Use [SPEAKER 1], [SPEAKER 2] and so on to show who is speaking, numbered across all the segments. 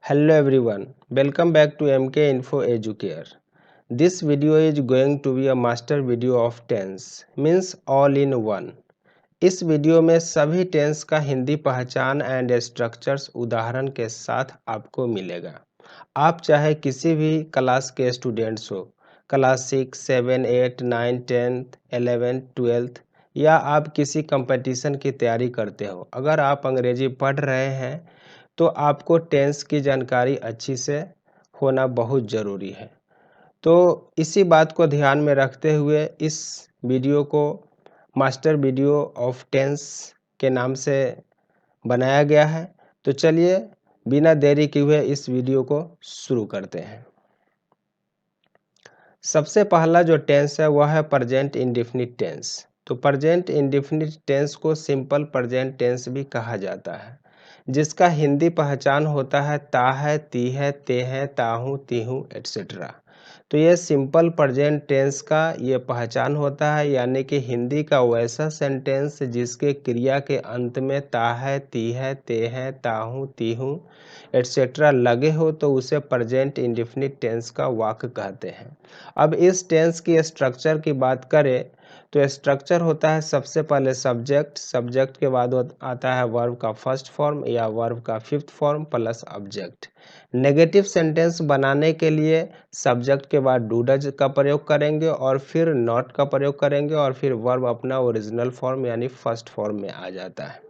[SPEAKER 1] Hello everyone, welcome back to MK Info Educare. This video is going to be a master video of tense, means all in one. इस video में सभी tense का हिंदी पहचान and structures उदाहरण के साथ आपको मिलेगा। आप चाहे किसी भी क्लास के स्टूडेंट्स हो, क्लास 6, 7, 8, 9, 10th, 11th, 12th या आप किसी कंपटीशन की तैयारी करते हो, अगर आप अंग्रेजी पढ़ रहे हैं तो आपको टेंस की जानकारी अच्छी से होना बहुत ज़रूरी है। तो इसी बात को ध्यान में रखते हुए इस वीडियो को मास्टर वीडियो ऑफ टेंस के नाम से बनाया गया है। तो चलिए बिना देरी किए हुए इस वीडियो को शुरू करते हैं। सबसे पहला जो टेंस है वह है प्रेजेंट इंडेफिनिट टेंस। तो प्रेजेंट इंडेफिनिट टेंस को सिंपल प्रेजेंट टेंस भी कहा जाता है, जिसका हिंदी पहचान होता है ता है, ती है, ते है, ताहू, तीहू एट्सेट्रा। तो ये सिंपल प्रेजेंट टेंस का ये पहचान होता है, यानी कि हिंदी का वैसा सेंटेंस जिसके क्रिया के अंत में ता है, ती है, ते है, ताहू, तीहू एट्सेट्रा लगे हो तो उसे प्रेजेंट इंडेफिनिट टेंस का वाक्य कहते हैं। अब इस टेंस की स्ट्रक्चर की बात करें तो स्ट्रक्चर होता है सबसे पहले सब्जेक्ट, सब्जेक्ट के बाद आता है वर्ब का फर्स्ट फॉर्म या वर्ब का fifth form plus object. Negative sentence बनाने के लिए सब्जेक्ट के बाद डू डज का प्रयोग करेंगे और फिर नॉट का प्रयोग करेंगे और फिर वर्ब अपना ओरिजिनल फॉर्म यानी फर्स्ट फॉर्म में आ जाता है।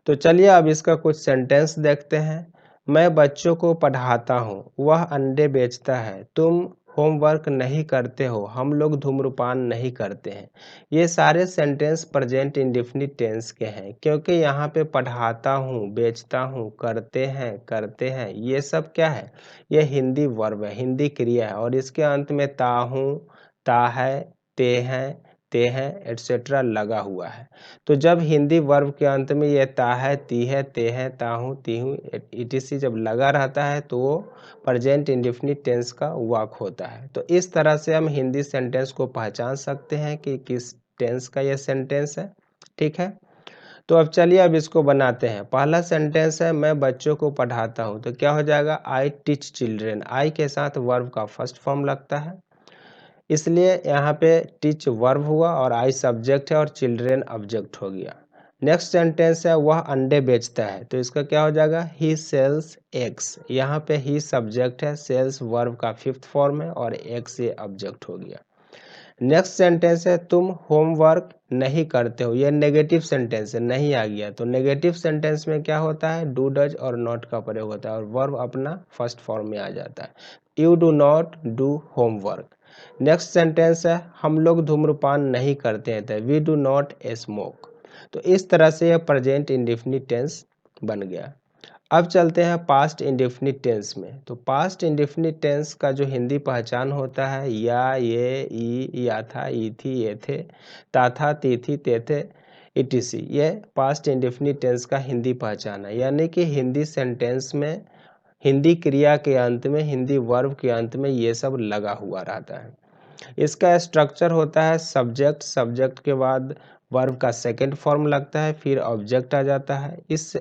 [SPEAKER 1] तो चलिए अब इसका कुछ सेंटेंस देखते हैं। मैं बच्चों को पढ़ाता हूँ, वह अंडे बेचता है, तुम होमवर्क नहीं करते हो, हम लोग धूम्रपान नहीं करते हैं। ये सारे सेंटेंस प्रेजेंट इंडेफिनिट टेंस के हैं, क्योंकि यहाँ पे पढ़ाता हूँ, बेचता हूँ, करते हैं ये सब क्या है? ये हिंदी वर्ब है, हिंदी क्रिया है और इसके अंत में ता हूँ, ता है, ते हैं एट्सेट्रा लगा हुआ है। तो जब हिंदी वर्ब के अंत में ये ता है, ती है, ते है, ताहू, तीहू etc जब लगा रहता है तो वो प्रेजेंट इंडेफिनिट टेंस का वाक होता है। तो इस तरह से हम हिंदी सेंटेंस को पहचान सकते हैं कि किस टेंस का यह सेंटेंस है। ठीक है, तो अब चलिए अब इसको बनाते हैं। पहला सेंटेंस है मैं बच्चों को पढ़ाता हूँ, तो क्या हो जाएगा? I teach children. आई के साथ वर्ब का फर्स्ट फॉर्म लगता है, इसलिए यहाँ पे टीच वर्ब हुआ और आई सब्जेक्ट है और चिल्ड्रेन ऑब्जेक्ट हो गया। नेक्स्ट सेंटेंस है वह अंडे बेचता है, तो इसका क्या हो जाएगा? ही सेल्स एग्स। यहाँ पे ही सब्जेक्ट है, सेल्स वर्ब का फिफ्थ फॉर्म है और एग्स ये ऑब्जेक्ट हो गया। नेक्स्ट सेंटेंस है तुम होमवर्क नहीं करते हो, ये नेगेटिव सेंटेंस है, नहीं आ गया। तो नेगेटिव सेंटेंस में क्या होता है? डू डज और नॉट का प्रयोग होता है और वर्ब अपना फर्स्ट फॉर्म में आ जाता है। You do not do homework. Next sentence है हम लोग धूम्रपान नहीं करते हैं, तो वी डू नॉट स्मोक। तो इस तरह से यह प्रेजेंट इंडेफिनिट टेंस बन गया। अब चलते हैं पास्ट इंडेफिनिट टेंस में। तो पास्ट इंडेफिनिट टेंस का जो हिंदी पहचान होता है या, ये, ई, या था, ई थी, ये थे, ता था, ती थी, ते थे etc, ये पास्ट इंडेफिनिट टेंस का हिंदी पहचान है, यानी कि हिंदी सेंटेंस में हिंदी क्रिया के अंत में, हिंदी वर्ब के अंत में ये सब लगा हुआ रहता है। इसका स्ट्रक्चर होता है सब्जेक्ट, सब्जेक्ट के बाद वर्ब का सेकंड फॉर्म लगता है, फिर ऑब्जेक्ट आ जाता है। इस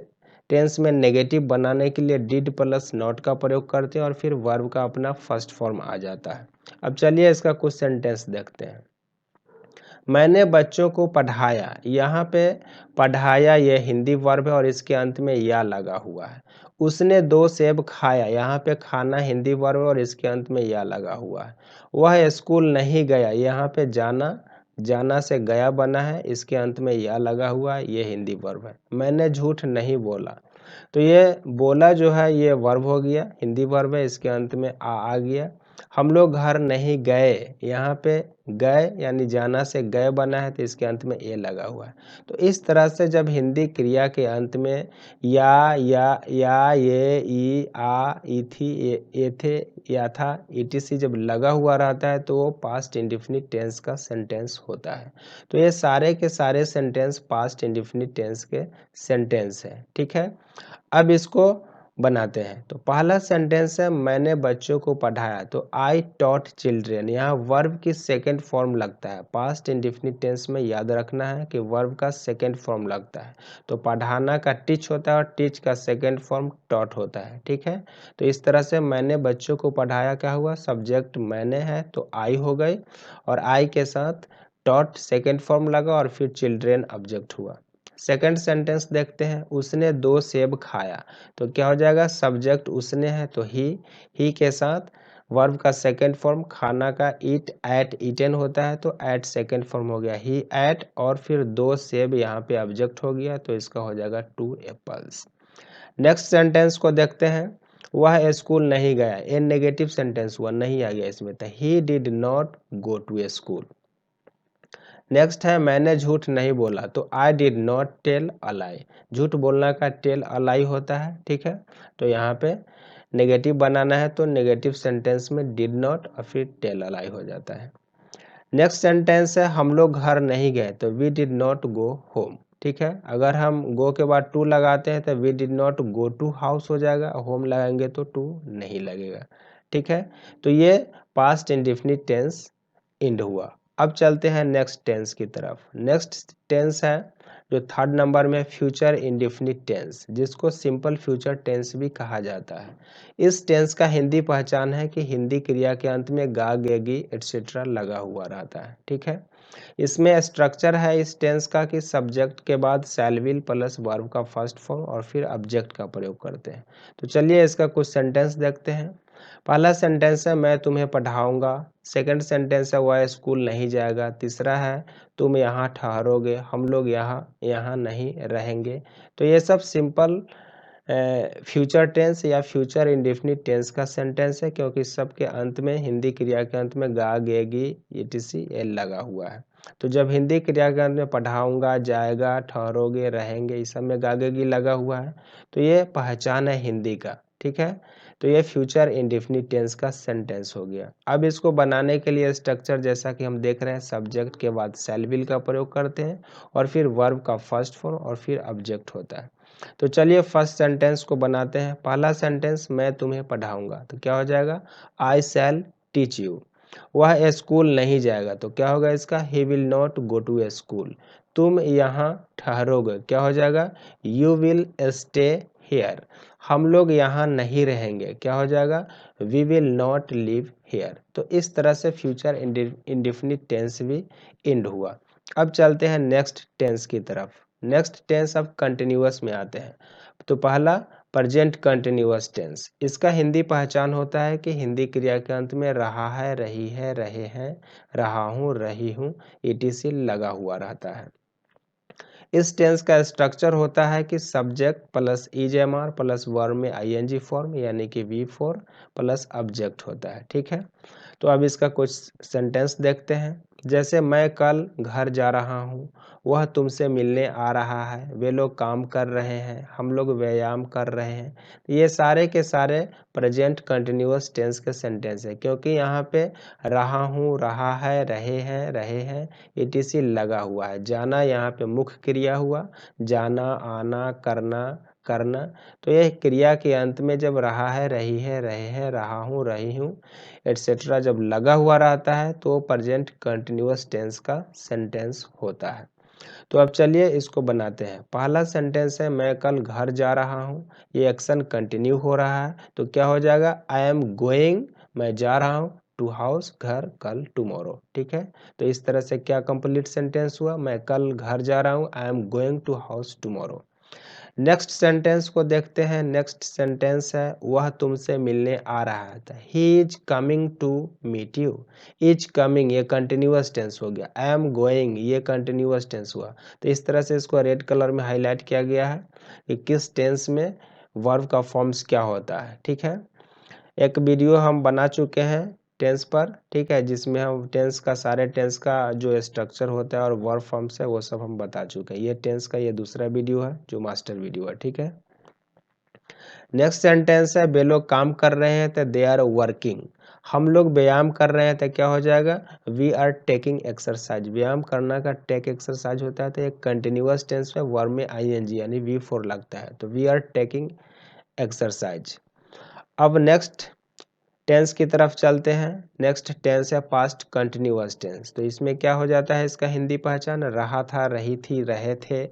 [SPEAKER 1] टेंस में नेगेटिव बनाने के लिए डिड प्लस नॉट का प्रयोग करते हैं और फिर वर्ब का अपना फर्स्ट फॉर्म आ जाता है। अब चलिए इसका कुछ सेंटेंस देखते हैं। मैंने बच्चों को पढ़ाया, यहाँ पे पढ़ाया ये हिंदी वर्ब है और इसके अंत में या लगा हुआ है। उसने 2 सेब खाया, यहाँ पे खाना हिंदी वर्ब है और इसके अंत में या लगा हुआ है। वह स्कूल नहीं गया, यहाँ पे जाना, जाना से गया बना है, इसके अंत में या लगा हुआ है, ये हिंदी वर्ब है। मैंने झूठ नहीं बोला, तो ये बोला जो है ये वर्ब हो गया, हिंदी वर्ब है, इसके अंत में आ गया। हम लोग घर नहीं गए, यहाँ पे गए यानी जाना से गए बना है, तो इसके अंत में ए लगा हुआ है। तो इस तरह से जब हिंदी क्रिया के अंत में या, ये, ई, आ, ई थी, ए थे, या था etc जब लगा हुआ रहता है तो वो पास्ट इंडेफिनिट टेंस का सेंटेंस होता है। तो ये सारे के सारे सेंटेंस पास्ट इंडेफिनिट टेंस के सेंटेंस है। ठीक है, अब इसको बनाते हैं। तो पहला सेंटेंस है मैंने बच्चों को पढ़ाया, तो आई टॉट चिल्ड्रेन। यहाँ वर्ब की सेकंड फॉर्म लगता है। पास्ट इंडेफिनिट टेंस में याद रखना है कि वर्ब का सेकंड फॉर्म लगता है। तो पढ़ाना का टीच होता है और टीच का सेकंड फॉर्म टॉट होता है। ठीक है, तो इस तरह से मैंने बच्चों को पढ़ाया क्या हुआ, सब्जेक्ट मैंने है तो आई हो गई, और आई के साथ टॉट सेकेंड फॉर्म लगा और फिर चिल्ड्रेन ऑब्जेक्ट हुआ। सेकंड सेंटेंस देखते हैं, उसने 2 सेब खाया, तो क्या हो जाएगा, सब्जेक्ट उसने है तो ही के साथ वर्ब का सेकंड फॉर्म खाना का ईट, एट, ईटन होता है तो एट सेकंड फॉर्म हो गया, ही एट, और फिर 2 सेब यहाँ पे ऑब्जेक्ट हो गया तो इसका हो जाएगा 2 एप्पल्स। नेक्स्ट सेंटेंस को देखते हैं, वह स्कूल नहीं गया, ये नेगेटिव सेंटेंस हुआ, नहीं आ गया इसमें, तो he did not go to a school. Next है मैंने झूठ नहीं बोला, तो I did not tell a lie. झूठ बोलना का टेल अ लाई होता है। ठीक है, तो यहाँ पे नेगेटिव बनाना है तो नेगेटिव सेंटेंस में डिड नॉट और फिर टेल अ लाई हो जाता है। नेक्स्ट सेंटेंस है हम लोग घर नहीं गए, तो we did not go home. ठीक है, अगर हम गो के बाद टू लगाते हैं तो we did not go to house हो जाएगा, होम लगाएंगे तो टू नहीं लगेगा। ठीक है, तो ये पास्ट इंडेफिनिट टेंस इंड हुआ। अब चलते हैं नेक्स्ट टेंस की तरफ। नेक्स्ट टेंस है जो थर्ड नंबर में फ्यूचर इंडेफिनिट टेंस, जिसको सिंपल फ्यूचर टेंस भी कहा जाता है। इस टेंस का हिंदी पहचान है कि हिंदी क्रिया के अंत में गा, गेगी एटसेट्रा लगा हुआ रहता है। ठीक है, इसमें स्ट्रक्चर है इस टेंस का कि सब्जेक्ट के बाद शैल विल प्लस वर्ब का फर्स्ट फॉर्म और फिर ऑब्जेक्ट का प्रयोग करते हैं। तो चलिए इसका कुछ सेंटेंस देखते हैं। पहला सेंटेंस है मैं तुम्हें पढ़ाऊंगा। सेकंड सेंटेंस है वह स्कूल नहीं जाएगा। तीसरा है तुम यहाँ ठहरोगे, हम लोग यहाँ यहाँ नहीं रहेंगे। तो ये सब सिंपल फ्यूचर टेंस या फ्यूचर इंडेफिनिट टेंस का सेंटेंस है, क्योंकि सबके अंत में हिंदी क्रिया के अंत में गा, गेगी ईटीसी एल लगा हुआ है। तो जब हिंदी क्रिया के अंत में पढ़ाऊंगा, जाएगा, ठहरोगे, रहेंगे, इस सब में गा, गेगी लगा हुआ है, तो ये पहचान है हिंदी का। ठीक है, तो ये फ्यूचर इंडेफिनिट टेंस का सेंटेंस हो गया। अब इसको बनाने के लिए स्ट्रक्चर जैसा कि हम देख रहे हैं, सब्जेक्ट के बाद शैल विल का प्रयोग करते हैं और फिर वर्ब का फर्स्ट फॉर्म और फिर ऑब्जेक्ट होता है। तो चलिए फर्स्ट सेंटेंस को बनाते हैं। पहला सेंटेंस मैं तुम्हें पढ़ाऊंगा, तो क्या हो जाएगा, आई शैल टीच यू। वह स्कूल नहीं जाएगा, तो क्या होगा इसका, he will not go to a school. तुम यहाँ ठहरोगे, क्या हो जाएगा, यू विल स्टे हेयर। हम लोग यहाँ नहीं रहेंगे, क्या हो जाएगा, we will not live here. तो इस तरह से फ्यूचर इंडेफिनिट टेंस भी इंड हुआ। अब चलते हैं नेक्स्ट टेंस की तरफ। नेक्स्ट टेंस अब कंटिन्यूअस में आते हैं। तो पहला प्रेजेंट कंटिन्यूअस टेंस, इसका हिंदी पहचान होता है कि हिंदी क्रिया के अंत में रहा है, रही है, रहे हैं, रहा हूँ, रही हूँ ईटीसी लगा हुआ रहता है। इस टेंस का स्ट्रक्चर होता है कि सब्जेक्ट प्लस ईजेएमआर प्लस वर्ब में आईएनजी फॉर्म यानी कि वी फोर प्लस ऑब्जेक्ट होता है। ठीक है, तो अब इसका कुछ सेंटेंस देखते हैं। जैसे मैं कल घर जा रहा हूँ, वह तुमसे मिलने आ रहा है, वे लोग काम कर रहे हैं, हम लोग व्यायाम कर रहे हैं। ये सारे के सारे प्रेजेंट कंटिन्यूअस टेंस के सेंटेंस है, क्योंकि यहाँ पे रहा हूँ, रहा है, रहे हैं ईटीसी लगा हुआ है। जाना यहाँ पे मुख्य क्रिया हुआ, जाना, आना, करना, करना। तो यह क्रिया के अंत में जब रहा है, रही है, रहे हैं, रहा हूँ, रही हूँ एटसेट्रा जब लगा हुआ रहता है तो प्रेजेंट कंटिन्यूअस टेंस का सेंटेंस होता है। तो अब चलिए इसको बनाते हैं। पहला सेंटेंस है मैं कल घर जा रहा हूँ, ये एक्शन कंटिन्यू हो रहा है तो क्या हो जाएगा, आई एम गोइंग, मैं जा रहा हूँ, टू हाउस, घर, कल, टुमारो। ठीक है, तो इस तरह से क्या कंप्लीट सेंटेंस हुआ, मैं कल घर जा रहा हूँ, I am going to house tomorrow. Next sentence को देखते हैं। नेक्स्ट सेंटेंस है वह तुमसे मिलने आ रहा है, he is coming to meet you. Is coming ये कंटिन्यूअस टेंस हो गया, आई एम गोइंग ये कंटिन्यूअस टेंस हुआ। तो इस तरह से इसको रेड कलर में हाईलाइट किया गया है कि किस टेंस में वर्ब का फॉर्म्स क्या होता है। ठीक है, एक वीडियो हम बना चुके हैं टेंस पर, ठीक है, जिसमें हम टेंस का सारे टेंस का जो स्ट्रक्चर होता है और वर्ब फॉर्म्स है वो सब हम बता चुके हैं। ये टेंस का ये दूसरा वीडियो है जो मास्टर वीडियो है। ठीक है, नेक्स्ट सेंटेंस है वे लोग काम कर रहे हैं तो दे आर वर्किंग। हम लोग व्यायाम कर रहे हैं तो क्या हो जाएगा, वी आर टेकिंग एक्सरसाइज। व्यायाम करना का टेक एक्सरसाइज होता है तो एक कंटिन्यूअस टेंस में वर्ब में आईएनजी यानी वी फोर लगता है, तो वी आर टेकिंग एक्सरसाइज। अब नेक्स्ट टेंस की तरफ चलते हैं। नेक्स्ट टेंस है पास्ट कंटिन्यूअस टेंस। तो इसमें क्या हो जाता है, इसका हिंदी पहचान रहा था, रही थी, रहे थे,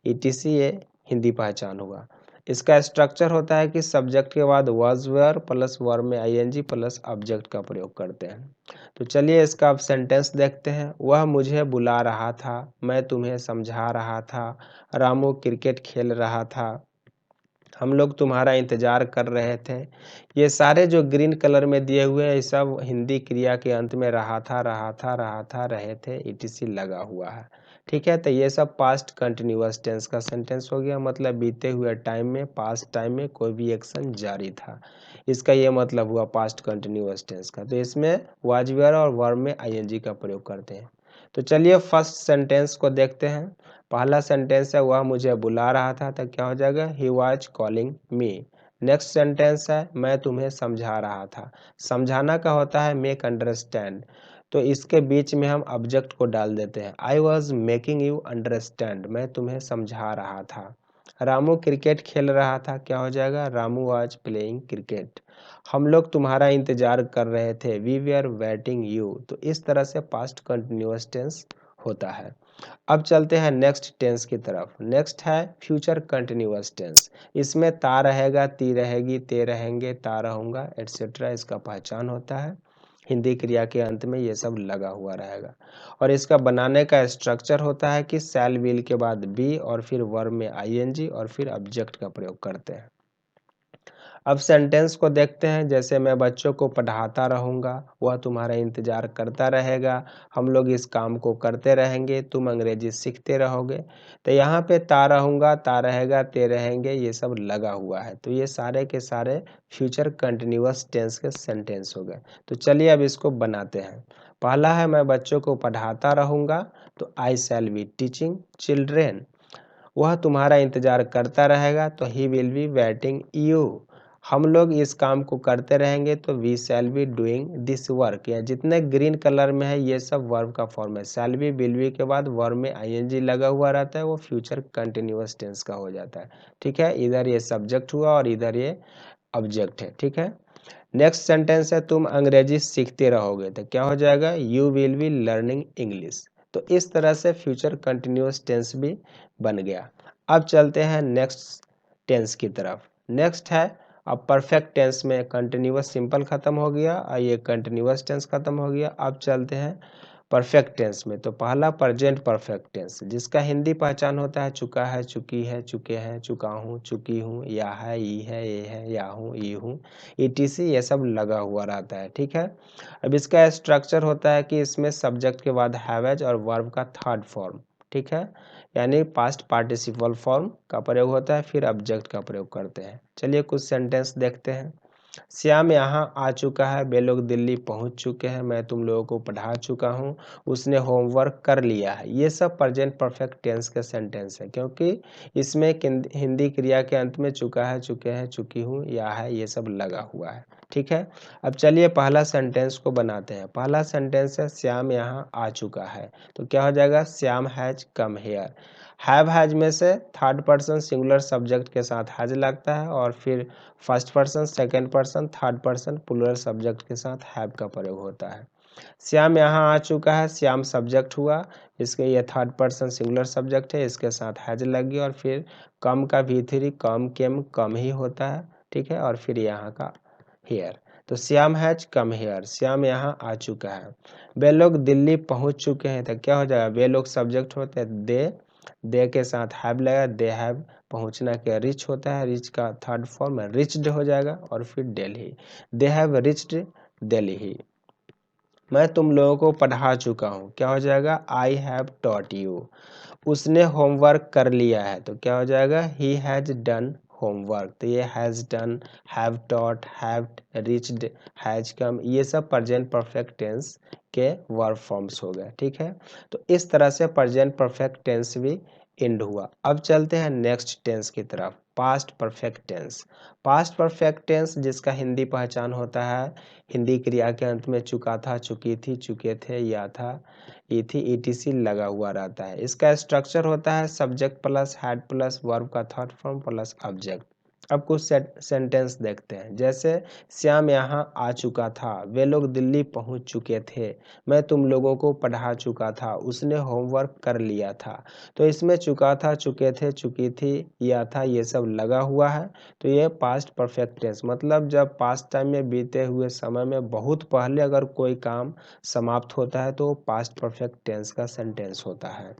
[SPEAKER 1] ईटीसी, ये हिंदी पहचान हुआ। इसका स्ट्रक्चर होता है कि सब्जेक्ट के बाद वाज वेयर प्लस वर्ब में आईएनजी प्लस ऑब्जेक्ट का प्रयोग करते हैं। तो चलिए इसका अब सेंटेंस देखते हैं। वह मुझे बुला रहा था, मैं तुम्हें समझा रहा था, रामू क्रिकेट खेल रहा था, हम लोग तुम्हारा इंतजार कर रहे थे। ये सारे जो ग्रीन कलर में दिए हुए हैं, ये सब हिंदी क्रिया के अंत में रहा था, रहा था, रहा था, रहे थे, ईटीसी लगा हुआ है। ठीक है, तो ये सब पास्ट कंटिन्यूअस टेंस का सेंटेंस हो गया। मतलब बीते हुए टाइम में, पास्ट टाइम में कोई भी एक्शन जारी था, इसका ये मतलब हुआ पास्ट कंटिन्यूअस टेंस का। तो इसमें वाज वेयर और वर्ब में आईएनजी का प्रयोग करते हैं। तो चलिए फर्स्ट सेंटेंस को देखते हैं। पहला सेंटेंस है वह मुझे बुला रहा था, तो क्या हो जाएगा, he was calling me. Next sentence है मैं तुम्हें समझा रहा था। समझाना का होता है मेक अंडरस्टैंड, तो इसके बीच में हम ऑब्जेक्ट को डाल देते हैं। I was making you understand, मैं तुम्हें समझा रहा था। रामू क्रिकेट खेल रहा था, क्या हो जाएगा, रामू वॉज प्लेइंग क्रिकेट। हम लोग तुम्हारा इंतजार कर रहे थे, वी वी वेटिंग यू। तो इस तरह से पास्ट कंटिन्यूअस टेंस होता है। अब चलते हैं नेक्स्ट टेंस की तरफ। नेक्स्ट है फ्यूचर कंटिन्यूअस टेंस। इसमें ता रहेगा, ती रहेगी, ते रहेंगे, ता रहूंगा, एटसेट्रा इसका पहचान होता है। हिंदी क्रिया के अंत में ये सब लगा हुआ रहेगा। और इसका बनाने का स्ट्रक्चर होता है कि शैल विल के बाद बी और फिर वर्ब में आईएनजी और फिर ऑब्जेक्ट का प्रयोग करते हैं। अब सेंटेंस को देखते हैं। जैसे मैं बच्चों को पढ़ाता रहूँगा, वह तुम्हारा इंतजार करता रहेगा, हम लोग इस काम को करते रहेंगे, तुम अंग्रेजी सीखते रहोगे। तो यहाँ पे ता रहूँगा, ता रहेगा, ते रहेंगे, ये सब लगा हुआ है। तो ये सारे के सारे फ्यूचर कंटिन्यूअस टेंस के सेंटेंस हो गए। तो चलिए अब इसको बनाते हैं। पहला है मैं बच्चों को पढ़ाता रहूँगा, तो I shall be teaching children. वह तुम्हारा इंतजार करता रहेगा, तो he will be waiting you. हम लोग इस काम को करते रहेंगे, तो we shall be doing this work. या जितने ग्रीन कलर में है ये सब वर्ब का फॉर्म है। शैल बी विल बी के बाद वर्ब में आईएनजी लगा हुआ रहता है, वो फ्यूचर कंटिन्यूअस टेंस का हो जाता है। ठीक है, इधर ये सब्जेक्ट हुआ और इधर ये ऑब्जेक्ट है। ठीक है, नेक्स्ट सेंटेंस है तुम अंग्रेजी सीखते रहोगे, तो क्या हो जाएगा, you will be learning English. तो इस तरह से फ्यूचर कंटिन्यूअस टेंस भी बन गया। अब चलते हैं नेक्स्ट टेंस की तरफ। नेक्स्ट है, अब परफेक्ट टेंस में कंटिन्यूअस सिंपल खत्म हो गया और ये कंटिन्यूअस टेंस खत्म हो गया। अब चलते हैं परफेक्ट टेंस में। तो पहला प्रेजेंट परफेक्ट टेंस, जिसका हिंदी पहचान होता है चुका है, चुकी है, चुके हैं, चुका हूँ, चुकी हूँ, या है, ई है, ये है, या हूँ, ई हूँ, ईटीसी ये सब लगा हुआ रहता है। ठीक है, अब इसका स्ट्रक्चर होता है कि इसमें सब्जेक्ट के बाद हैवेज और वर्ब का थर्ड फॉर्म, ठीक है, यानी पास्ट पार्टिसिपल फॉर्म का प्रयोग होता है, फिर ऑब्जेक्ट का प्रयोग करते हैं। चलिए कुछ सेंटेंस देखते हैं। श्याम यहाँ आ चुका है, वे लोग दिल्ली पहुंच चुके हैं, मैं तुम लोगों को पढ़ा चुका हूँ, उसने होमवर्क कर लिया है। ये सब प्रेजेंट परफेक्ट टेंस के सेंटेंस है, क्योंकि इसमें हिंदी क्रिया के अंत में चुका है, चुके हैं, चुकी हूँ, या है, ये सब लगा हुआ है। ठीक है, अब चलिए पहला सेंटेंस को बनाते हैं। पहला सेंटेंस है श्याम यहाँ आ चुका है, तो क्या हो जाएगा, Shyam has come here. Have has में से थर्ड पर्सन सिंगुलर सब्जेक्ट के साथ हैज लगता है और फिर first person, second person, third person plural subject के साथ हैव का प्रयोग होता है। श्याम यहाँ आ चुका है, श्याम सब्जेक्ट हुआ, इसके ये थर्ड पर्सन सिंगुलर सब्जेक्ट है, इसके साथ हैज लग गया और फिर कम का V3 कम केम कम ही होता है। ठीक है, और फिर यहाँ का हेयर, तो Shyam has come here, Shyam यहाँ आ चुका है। वे लोग दिल्ली पहुंच चुके हैं, तो क्या हो जाएगा, वे लोग सब्जेक्ट होते हैं, दे के साथ हैव लगा, दे हैव पहुंचना क्या रिच होता है, रिच का थर्ड फॉर्म रिच्ड हो जाएगा और फिर Delhi, they have reached Delhi. मैं तुम लोगों को पढ़ा चुका हूँ, क्या हो जाएगा, आई हैव टॉट यू। उसने होमवर्क कर लिया है, तो क्या हो जाएगा, ही हैज डन होमवर्क। तो ये has done, have taught, have reached, has come, ये सब प्रेजेंट परफेक्ट टेंस के वर्ब फॉर्म्स हो गए। ठीक है, तो इस तरह से प्रेजेंट परफेक्ट टेंस भी एंड हुआ। अब चलते हैं नेक्स्ट टेंस की तरफ, past perfect tense. Past perfect tense जिसका हिंदी पहचान होता है हिंदी क्रिया के अंत में चुका था, चुकी थी, चुके थे, या था, ई थी, ईटीसी लगा हुआ रहता है। इसका स्ट्रक्चर होता है subject plus had plus verb का थर्ड फॉर्म प्लस ऑब्जेक्ट। अब कुछ सेंटेंस देखते हैं, जैसे श्याम यहाँ आ चुका था, वे लोग दिल्ली पहुँच चुके थे, मैं तुम लोगों को पढ़ा चुका था, उसने होमवर्क कर लिया था। तो इसमें चुका था, चुके थे, चुकी थी, या था, ये सब लगा हुआ है। तो ये पास्ट परफेक्ट टेंस, मतलब जब पास्ट टाइम में बीते हुए समय में बहुत पहले अगर कोई काम समाप्त होता है तो पास्ट परफेक्ट टेंस का सेंटेंस होता है।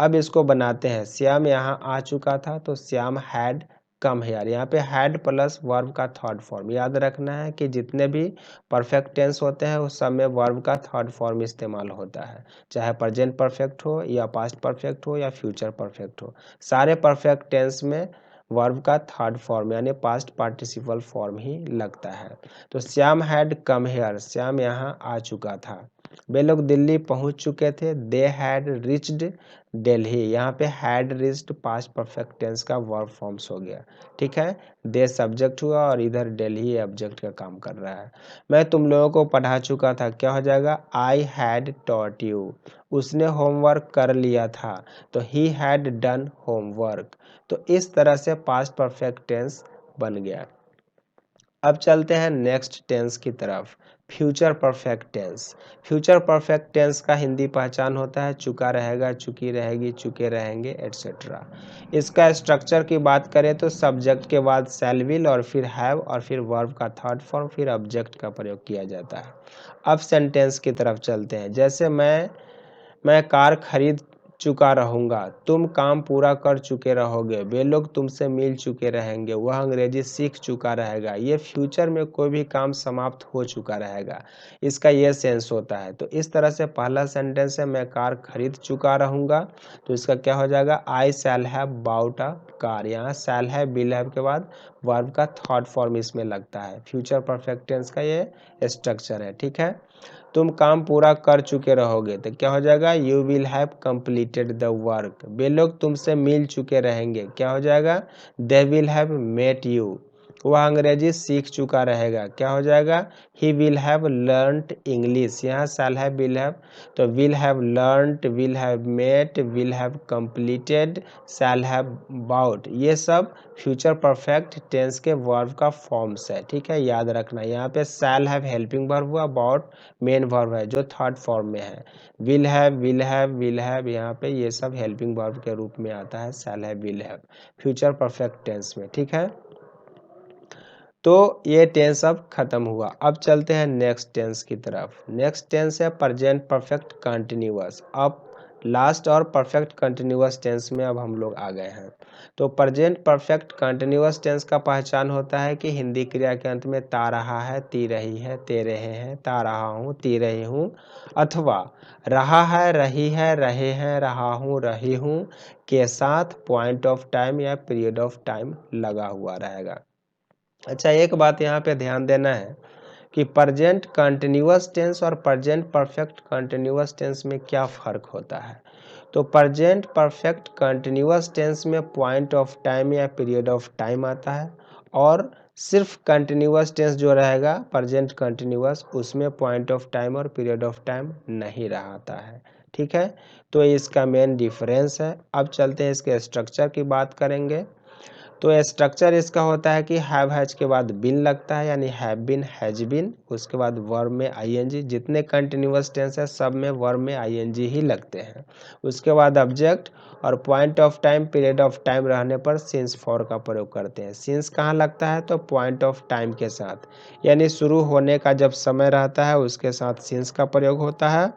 [SPEAKER 1] अब इसको बनाते हैं, श्याम यहाँ आ चुका था, तो श्याम हैड कम हेयर। यहाँ पे हैड प्लस वर्ब का थर्ड फॉर्म, याद रखना है कि जितने भी परफेक्ट टेंस होते हैं उस सब में वर्ब का थर्ड फॉर्म इस्तेमाल होता है, चाहे प्रेजेंट परफेक्ट हो या पास्ट परफेक्ट हो या फ्यूचर परफेक्ट हो। सारे परफेक्ट टेंस में वर्ब का थर्ड फॉर्म यानी पास्ट पार्टिसिपल फॉर्म ही लगता है। तो Shyam had come here, Shyam यहाँ आ चुका था। वे लोग दिल्ली पहुंच चुके थे, दे हैड रिच्ड दिल्ली। यहाँ पे had reached past perfect tense का वर्ब फॉर्म्स हो गया, ठीक है। दे सब्जेक्ट हुआ और इधर दिल्ली ऑब्जेक्ट का काम कर रहा है। मैं तुम लोगों को पढ़ा चुका था, क्या हो जाएगा, आई हैड टॉट यू। उसने होमवर्क कर लिया था, तो ही हैड डन होमवर्क। तो इस तरह से पास्ट परफेक्ट टेंस बन गया। अब चलते हैं नेक्स्ट टेंस की तरफ, future perfect tense. Future perfect tense का हिंदी पहचान होता है चुका रहेगा, चुकी रहेगी, चुके रहेंगे, एटसेट्रा। इसका स्ट्रक्चर की बात करें तो सब्जेक्ट के बाद शैल विल और फिर हैव और फिर वर्ब का थर्ड फॉर्म फिर ऑब्जेक्ट का प्रयोग किया जाता है। अब सेंटेंस की तरफ चलते हैं, जैसे मैं कार खरीद चुका रहूँगा, तुम काम पूरा कर चुके रहोगे, वे लोग तुमसे मिल चुके रहेंगे, वह अंग्रेजी सीख चुका रहेगा। ये फ्यूचर में कोई भी काम समाप्त हो चुका रहेगा, इसका ये सेंस होता है। तो इस तरह से पहला सेंटेंस है, मैं कार खरीद चुका रहूँगा, तो इसका क्या हो जाएगा, I shall have bought a car. यहाँ शैल हैव विल हैव के बाद वर्ब का थर्ड फॉर्म इसमें लगता है। फ्यूचर परफेक्ट टेंस का ये स्ट्रक्चर है, ठीक है। तुम काम पूरा कर चुके रहोगे, तो क्या हो जाएगा, you will have completed the work. वे लोग तुमसे मिल चुके रहेंगे, क्या हो जाएगा, they will have met you. वह अंग्रेजी सीख चुका रहेगा, क्या हो जाएगा, he will have learned English. यहाँ शैल हैव विल हैव, तो will have learned, will have met, will have completed, shall have bought, ये सब फ्यूचर परफेक्ट टेंस के वर्ब का फॉर्म्स है, ठीक है, याद रखना। यहाँ पे शैल हैव हेल्पिंग वर्ब हुआ, बाउट मेन वर्ब है जो थर्ड फॉर्म में है। विल हैव यहाँ पे ये सब हेल्पिंग वर्ब के रूप में आता है, shall have, will have, future perfect tense में, ठीक है। तो ये टेंस अब खत्म हुआ। अब चलते हैं नेक्स्ट टेंस की तरफ। नेक्स्ट टेंस है प्रेजेंट परफेक्ट कंटिन्यूअस। अब लास्ट और परफेक्ट कंटिन्यूअस टेंस में अब हम लोग आ गए हैं। तो प्रेजेंट परफेक्ट कंटिन्यूअस टेंस का पहचान होता है कि हिंदी क्रिया के अंत में ता रहा है, ती रही है, ते रहे हैं, ता रहा हूँ, ती रही हूँ, अथवा रहा है, रही है, रहे हैं, रहा हूँ, रही हूँ के साथ पॉइंट ऑफ टाइम या पीरियड ऑफ टाइम लगा हुआ रहेगा। अच्छा, एक बात यहाँ पे ध्यान देना है कि प्रेजेंट कंटिन्यूअस टेंस और प्रेजेंट परफेक्ट कंटिन्यूअस टेंस में क्या फ़र्क होता है। तो प्रेजेंट परफेक्ट कंटिन्यूअस टेंस में पॉइंट ऑफ टाइम या पीरियड ऑफ टाइम आता है, और सिर्फ कंटिन्यूअस टेंस जो रहेगा प्रेजेंट कंटिन्यूअस, उसमें पॉइंट ऑफ टाइम और पीरियड ऑफ टाइम नहीं रहता है, ठीक है। तो इसका मेन डिफरेंस है। अब चलते हैं इसके स्ट्रक्चर की बात करेंगे। तो स्ट्रक्चर इसका होता है कि हैव हैज के बाद बिन लगता है, यानी हैव बिन, हैज बिन, उसके बाद वर्ब में आईएनजी। जितने कंटिन्यूअस टेंस है सब में वर्ब में आईएनजी ही लगते हैं। उसके बाद ऑब्जेक्ट, और point of time period of time रहने पर सिंस फॉर का प्रयोग करते हैं। सिंस कहाँ लगता है, तो पॉइंट ऑफ टाइम के साथ, यानी शुरू होने का जब समय रहता है उसके साथ सिंस का प्रयोग होता है,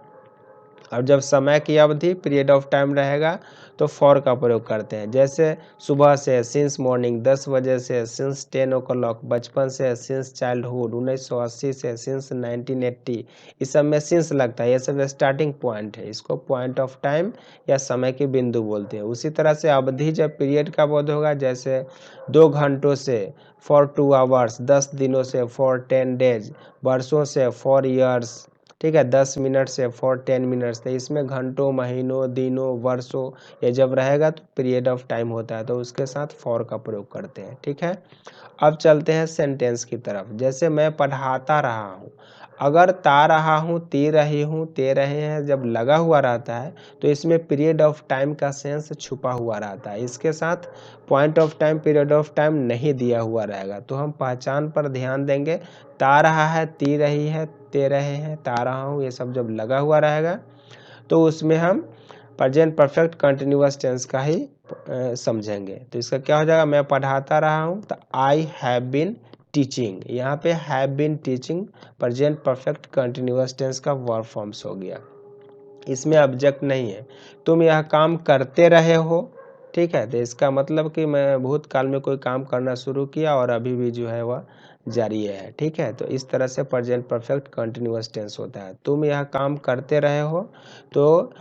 [SPEAKER 1] और जब समय की अवधि पीरियड ऑफ टाइम रहेगा तो फॉर का प्रयोग करते हैं। जैसे सुबह से, सिंस मॉर्निंग, 10 बजे से, सिंस 10 ओ क्लॉक, बचपन से, सिंस चाइल्डहुड, 1980 से, सिंस 1980, इस सब में सिंस लगता है। ये सब स्टार्टिंग पॉइंट है, इसको पॉइंट ऑफ टाइम या समय के बिंदु बोलते हैं। उसी तरह से अवधि जब पीरियड का बोध होगा, जैसे 2 घंटों से, फॉर 2 आवर्स, 10 दिनों से, फॉर 10 डेज, वर्षों से, फॉर ईयर्स, ठीक है, 10 मिनट से, फॉर 10 मिनट्स। तो इसमें घंटों, महीनों, दिनों, वर्षों ये जब रहेगा तो पीरियड ऑफ टाइम होता है, तो उसके साथ फॉर का प्रयोग करते हैं, ठीक है। अब चलते हैं सेंटेंस की तरफ। जैसे मैं पढ़ाता रहा हूँ, अगर ता रहा हूँ, ती रही हूँ, ते रहे हैं जब लगा हुआ रहता है तो इसमें पीरियड ऑफ टाइम का सेंस छुपा हुआ रहता है। इसके साथ point of time, period of time नहीं दिया हुआ रहेगा। तो हम पहचान पर ध्यान देंगे। ता रहा है, ती रही है, ते रहे हैं, ता रहा हूँ, ये सब जब लगा हुआ रहेगा तो उसमें हम प्रेजेंट परफेक्ट कंटिन्यूअस टेंस का ही समझेंगे। तो इसका क्या हो जाएगा, मैं पढ़ाता रहा हूँ तो आई हैव बीन टीचिंग। यहाँ पे have been teaching present perfect continuous tense का वर्ब फॉर्म्स हो गया। इसमें ऑब्जेक्ट नहीं है। तुम यह काम करते रहे हो, ठीक है। तो इसका मतलब कि मैं भूतकाल में कोई काम करना शुरू किया और अभी भी जो है वह जारी है, ठीक है। तो इस तरह से प्रेजेंट परफेक्ट कंटिन्यूअस टेंस होता है। तुम यह काम करते रहे हो तो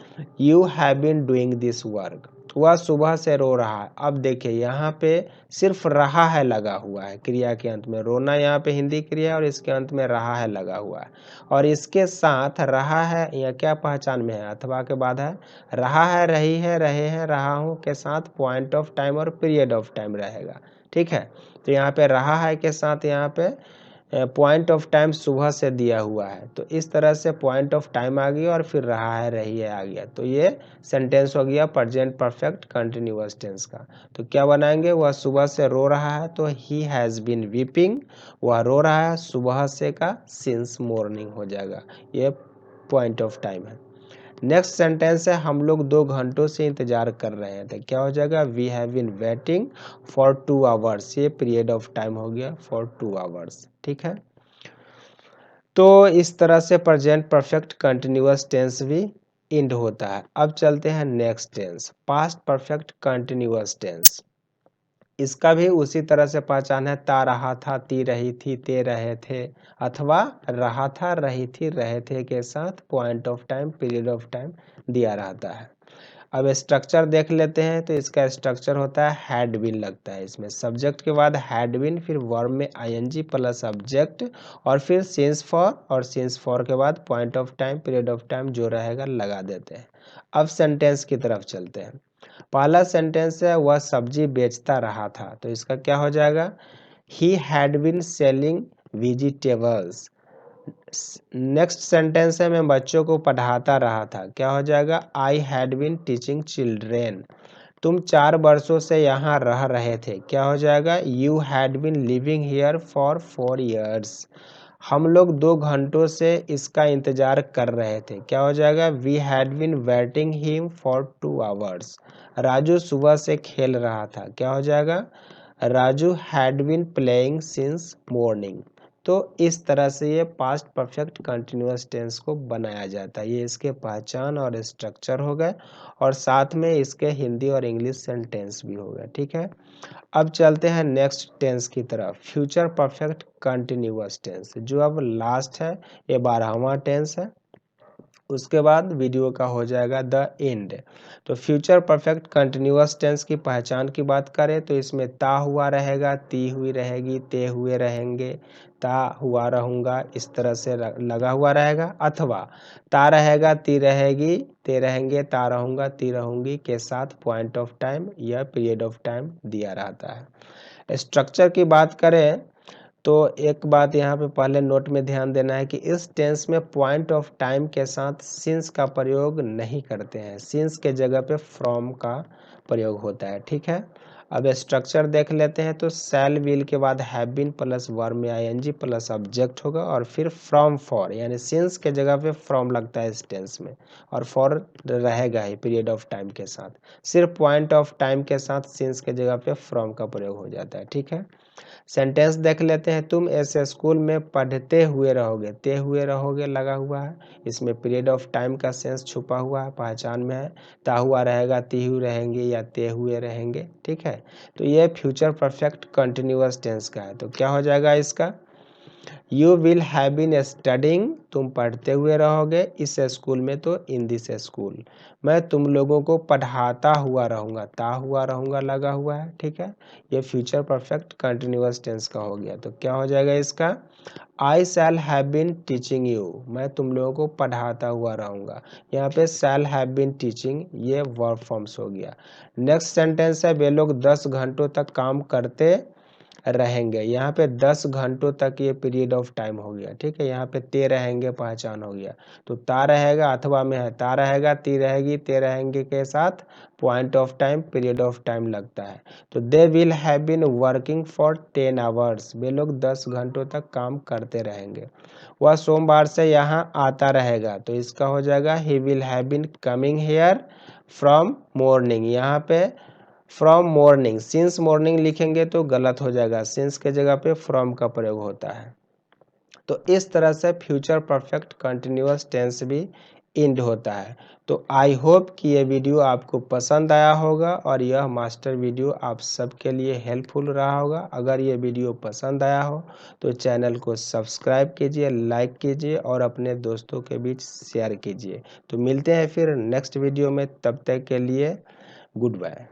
[SPEAKER 1] you have been doing this work. वह सुबह से रो रहा है। अब देखिए यहाँ पे सिर्फ रहा है लगा हुआ है क्रिया के अंत में। रोना यहाँ पे हिंदी क्रिया है और इसके अंत में रहा है लगा हुआ है। और इसके साथ रहा है यह क्या पहचान में है, अथवा के बाद है रहा है, रही है, रहे हैं, रहा हूँ के साथ पॉइंट ऑफ टाइम और पीरियड ऑफ टाइम रहेगा, ठीक है। तो यहाँ पे रहा है के साथ यहाँ पे पॉइंट ऑफ टाइम सुबह से दिया हुआ है। तो इस तरह से पॉइंट ऑफ टाइम आ गया और फिर रहा है, रही है आ गया। तो ये सेंटेंस हो गया प्रेजेंट परफेक्ट कंटिन्यूअस टेंस का। तो क्या बनाएंगे, वह सुबह से रो रहा है तो ही हैज़ बीन वीपिंग। वह रो रहा है सुबह से का सिंस मॉर्निंग हो जाएगा। ये पॉइंट ऑफ टाइम है। नेक्स्ट सेंटेंस है हम लोग 2 घंटों से इंतजार कर रहे हैं। तो क्या हो जाएगा, we have been waiting for 2 hours. ये पीरियड ऑफ टाइम हो गया फॉर 2 आवर्स, ठीक है। तो इस तरह से प्रेजेंट परफेक्ट कंटिन्यूअस टेंस भी इंड होता है। अब चलते हैं next tense, past perfect continuous tense. इसका भी उसी तरह से पहचान है। ता रहा था, ती रही थी, ते रहे थे, अथवा रहा था, रही थी, रहे थे के साथ point of time, period of time दिया रहता है। अब स्ट्रक्चर देख लेते हैं। तो इसका स्ट्रक्चर होता है हैड बीन लगता है इसमें, सब्जेक्ट के बाद हैड बीन, फिर वर्ब में आईएनजी प्लस सब्जेक्ट और फिर सिंस फॉर, और सिंस फॉर के बाद point of time, period of time जो रहेगा लगा देते हैं। अब सेंटेंस की तरफ चलते हैं। पहला सेंटेंस है वह सब्जी बेचता रहा था। तो इसका क्या हो जाएगा, he had been selling vegetables. Next sentence है मैं बच्चों को पढ़ाता रहा था। क्या हो जाएगा, I had been teaching children. तुम 4 वर्षों से यहाँ रह रहे थे। क्या हो जाएगा, you had been living here for 4 years. हम लोग 2 घंटों से इसका इंतजार कर रहे थे। क्या हो जाएगा, we had been waiting him for 2 hours. Raju सुबह से खेल रहा था। क्या हो जाएगा, Raju had been playing since morning. तो इस तरह से ये पास्ट परफेक्ट कंटिन्यूअस टेंस को बनाया जाता है। ये इसके पहचान और स्ट्रक्चर हो गए और साथ में इसके हिंदी और इंग्लिश सेंटेंस भी हो गए, ठीक है। अब चलते हैं नेक्स्ट टेंस की तरफ, फ्यूचर परफेक्ट कंटिन्यूअस टेंस, जो अब लास्ट है। ये 12वां टेंस है। उसके बाद वीडियो का हो जाएगा द एंड। तो फ्यूचर परफेक्ट कंटिन्यूअस टेंस की पहचान की बात करें तो इसमें ता हुआ रहेगा, ती हुई रहेगी, ते हुए रहेंगे, ता हुआ रहूँगा, इस तरह से लगा हुआ रहेगा। अथवा ता रहेगा, ती रहेगी, ते रहेंगे, ता रहूँगा, ती रहूँगी के साथ पॉइंट ऑफ टाइम या पीरियड ऑफ टाइम दिया रहता है। स्ट्रक्चर की बात करें तो एक बात यहाँ पे पहले नोट में ध्यान देना है कि इस टेंस में पॉइंट ऑफ टाइम के साथ सिंस का प्रयोग नहीं करते हैं। सिंस के जगह पे फ्रॉम का प्रयोग होता है, ठीक है। अब स्ट्रक्चर देख लेते हैं। तो शैल विल के बाद हैव बीन प्लस वर्ब में आईएनजी प्लस सब्जेक्ट होगा और फिर फ्रॉम फॉर, यानी सिंस के जगह पे फ्रॉम लगता है इस टेंस में और फॉर रहेगा ही पीरियड ऑफ टाइम के साथ। सिर्फ पॉइंट ऑफ टाइम के साथ सिंस के जगह पे फ्रॉम का प्रयोग हो जाता है, ठीक है। सेंटेंस देख लेते हैं। तुम ऐसे स्कूल में पढ़ते हुए रहोगे। ते हुए रहोगे लगा हुआ है, इसमें पीरियड ऑफ टाइम का सेंस छुपा हुआ है, पहचान में है। ता हुआ रहेगा, ती हुई रहेंगे या ते हुए रहेंगे, ठीक है। तो ये फ्यूचर परफेक्ट कंटिन्यूअस टेंस का है। तो क्या हो जाएगा इसका, you will have been studying, तुम पढ़ते हुए रहोगे इस स्कूल में, तो इन दिस स्कूल। मैं तुम लोगों को पढ़ाता हुआ रहूँगा, ता हुआ रहूँगा लगा हुआ है, ठीक है। ये फ्यूचर परफेक्ट कंटिन्यूअस टेंस का हो गया। तो क्या हो जाएगा इसका, I shall have been teaching you, मैं तुम लोगों को पढ़ाता हुआ रहूँगा। यहाँ पे शैल हैव बीन टीचिंग ये वर्ब फॉर्म्स हो गया। नेक्स्ट सेंटेंस है वे लोग 10 घंटों तक काम करते रहेंगे। यहाँ पे 10 घंटों तक ये पीरियड ऑफ टाइम हो गया, ठीक है। यहाँ पे ते रहेंगे पहचान हो गया, तो ता रहेगा, अथवा में है ता रहेगा, ती रहेगी, ते रहेंगे के साथ point of time, period of time लगता है। तो they will have been working for 10 hours, वे लोग 10 घंटों तक काम करते रहेंगे। वह सोमवार से यहाँ आता रहेगा, तो इसका हो जाएगा he will have been coming here from morning. यहाँ पे फ्रॉम मॉर्निंग, सिंस मॉर्निंग लिखेंगे तो गलत हो जाएगा, सिंस के जगह पे फ्रॉम का प्रयोग होता है। तो इस तरह से फ्यूचर परफेक्ट कंटिन्यूअस टेंस भी इंड होता है। तो आई होप कि ये वीडियो आपको पसंद आया होगा और यह मास्टर वीडियो आप सबके लिए हेल्पफुल रहा होगा। अगर ये वीडियो पसंद आया हो तो चैनल को सब्सक्राइब कीजिए, लाइक कीजिए और अपने दोस्तों के बीच शेयर कीजिए। तो मिलते हैं फिर नेक्स्ट वीडियो में, तब तक के लिए गुड बाय।